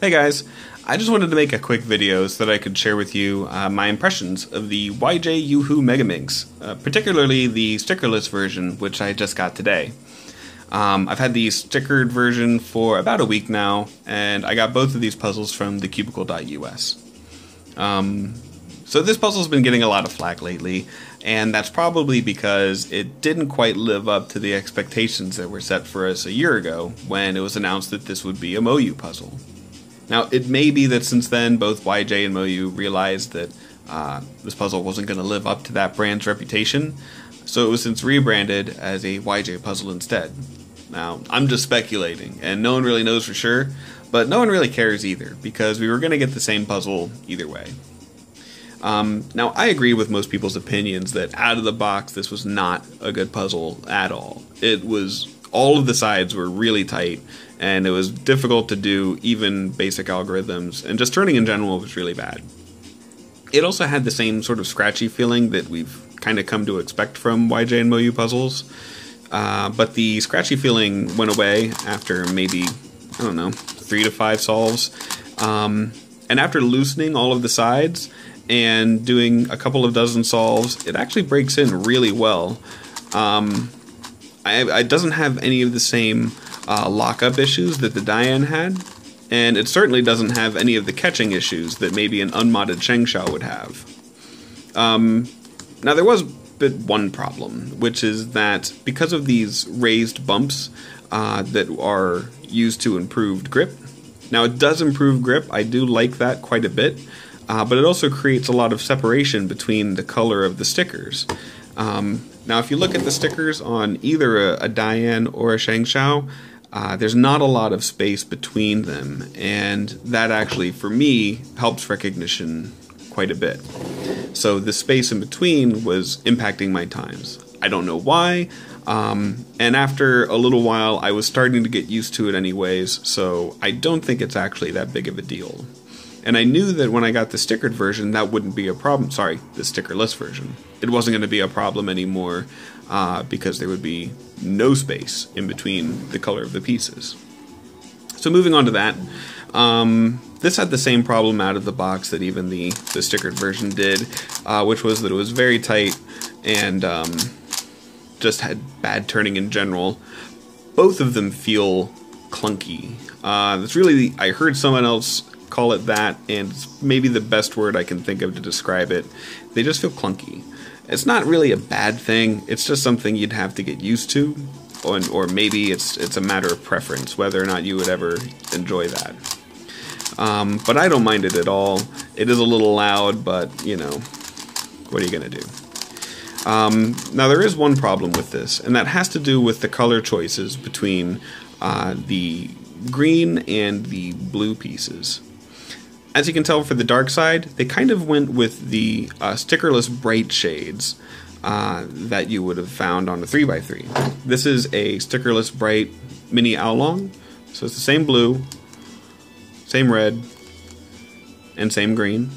Hey guys, I just wanted to make a quick video so that I could share with you my impressions of the YuHu Megaminx, particularly the stickerless version, which I just got today. I've had the stickered version for about a week now, and I got both of these puzzles from the cubicle.us. So this puzzle's been getting a lot of flack lately, and that's probably because it didn't quite live up to the expectations that were set for us a year ago when it was announced that this would be a MoYu puzzle. Now, it may be that since then both YJ and MoYu realized that this puzzle wasn't going to live up to that brand's reputation, so it was since rebranded as a YJ puzzle instead. Now, I'm just speculating, and no one really knows for sure, but no one really cares either, because we were going to get the same puzzle either way. Now, I agree with most people's opinions that out of the box this was not a good puzzle at all. All of the sides were really tight, and it was difficult to do even basic algorithms, and just turning in general was really bad. It also had the same sort of scratchy feeling that we've kind of come to expect from YJ and MoYu puzzles, but the scratchy feeling went away after maybe, I don't know, 3 to 5 solves, and after loosening all of the sides and doing a couple of dozen solves, it actually breaks in really well. It doesn't have any of the same lockup issues that the Diane had, and it certainly doesn't have any of the catching issues that maybe an unmodded Shengshou would have. Now there was one problem, which is that because of these raised bumps that are used to improved grip, now it does improve grip, I do like that quite a bit, but it also creates a lot of separation between the color of the stickers. Now if you look at the stickers on either a Diane or a Shengshou, there's not a lot of space between them, and that actually, for me, helps recognition quite a bit. So the space in between was impacting my times. I don't know why, and after a little while I was starting to get used to it anyways, so I don't think it's actually that big of a deal. And I knew that when I got the stickered version, that wouldn't be a problem. Sorry, the stickerless version. It wasn't going to be a problem anymore because there would be no space in between the color of the pieces. So moving on to that, this had the same problem out of the box that even the stickered version did, which was that it was very tight and just had bad turning in general. Both of them feel clunky. It's really, I heard someone else call it that, and it's maybe the best word I can think of to describe it. They just feel clunky. It's not really a bad thing, it's just something you'd have to get used to, or maybe it's a matter of preference, whether or not you would ever enjoy that. But I don't mind it at all. It is a little loud, but, you know, what are you going to do? Now there is one problem with this, and that has to do with the color choices between the green and the blue pieces. As you can tell for the dark side, they kind of went with the stickerless bright shades that you would have found on a 3x3. This is a stickerless bright mini oolong, so it's the same blue, same red, and same green.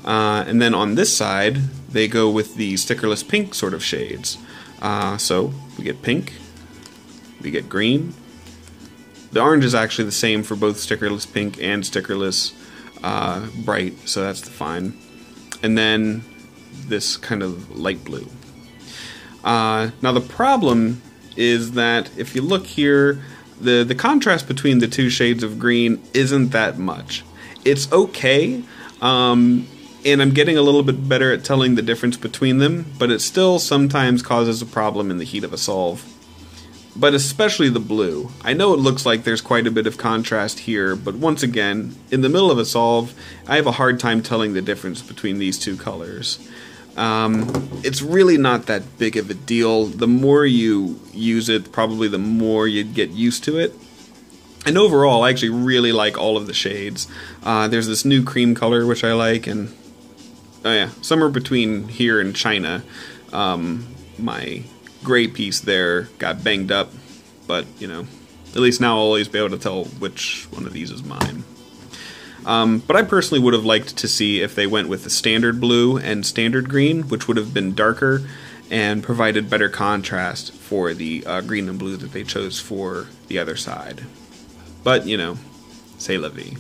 And then on this side, they go with the stickerless pink sort of shades. So we get pink, we get green. The orange is actually the same for both stickerless pink and stickerless bright, so that's fine. And then this kind of light blue. Now the problem is that if you look here, the contrast between the two shades of green isn't that much. It's okay, and I'm getting a little bit better at telling the difference between them, but it still sometimes causes a problem in the heat of a solve. But especially the blue. I know it looks like there's quite a bit of contrast here, but once again, in the middle of a solve, I have a hard time telling the difference between these two colors. It's really not that big of a deal. The more you use it, probably the more you'd get used to it. And overall, I actually really like all of the shades. There's this new cream color, which I like, and oh yeah, somewhere between here and China, my gray piece there got banged up, but you know, at least now I'll always be able to tell which one of these is mine. But I personally would have liked to see if they went with the standard blue and standard green, which would have been darker and provided better contrast for the green and blue that they chose for the other side. But, you know, C'est la vie.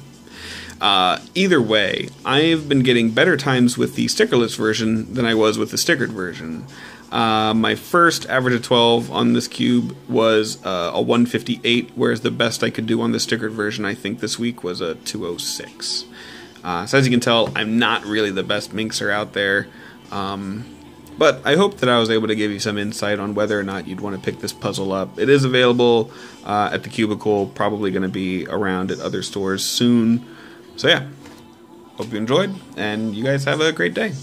Either way, I've been getting better times with the stickerless version than I was with the stickered version. My first average of 12 on this cube was a 158, whereas the best I could do on the stickered version, I think this week, was a 206. So as you can tell, I'm not really the best minxer out there. But I hope that I was able to give you some insight on whether or not you'd want to pick this puzzle up. It is available at the Cubicle, probably going to be around at other stores soon. So yeah, hope you enjoyed, and you guys have a great day.